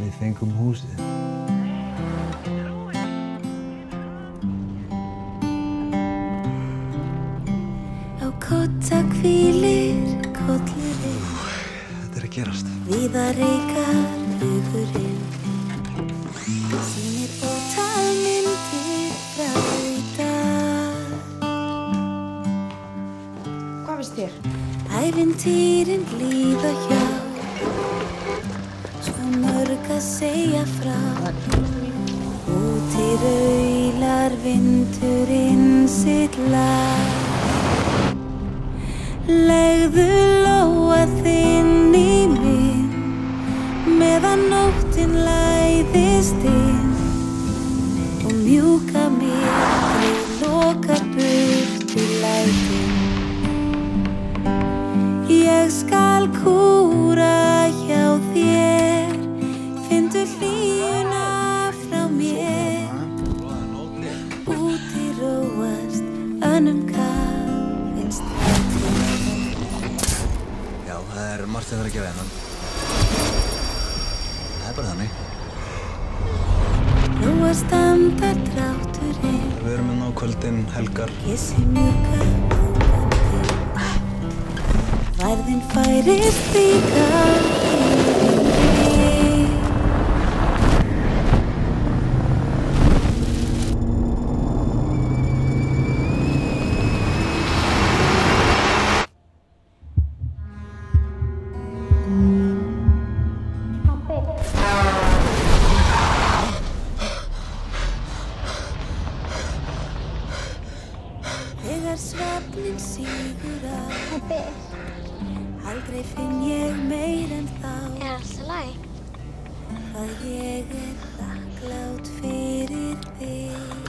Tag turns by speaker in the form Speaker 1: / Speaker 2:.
Speaker 1: Við fengum húsið.
Speaker 2: Á kotta hvílir kollurinn.
Speaker 1: Þetta að gerast.
Speaker 2: Víða reykar hugurinn. Sýnir ótal myndir frá í dag.
Speaker 3: Hvað finnst þér?
Speaker 2: Ævintýrin líða hjá. Svo mörg að segja frá. Úti raular vindurinn sitt lag. Legðu lóa þinn í minn meðan nóttin læðist inn og mjúka myrkrið lokar burtu lætin. Ég skal kúra hjá þér, finndu hlýjuna frá mér. Úti róast önnum kafinn strætin.
Speaker 1: Já, það margt að vera að gefa hennan. Það bara þannig.
Speaker 2: Róast andar drátturinn.
Speaker 1: Við erum á kvöldin, helgar.
Speaker 2: Kissi mjúka ákvæmdinn. Værðin færir þíka þegar svefninn sígur á.
Speaker 4: Pabbi,
Speaker 2: Aldrei finn ég meir en þá
Speaker 4: allt í lagi?
Speaker 2: að ég þakklát fyrir þig.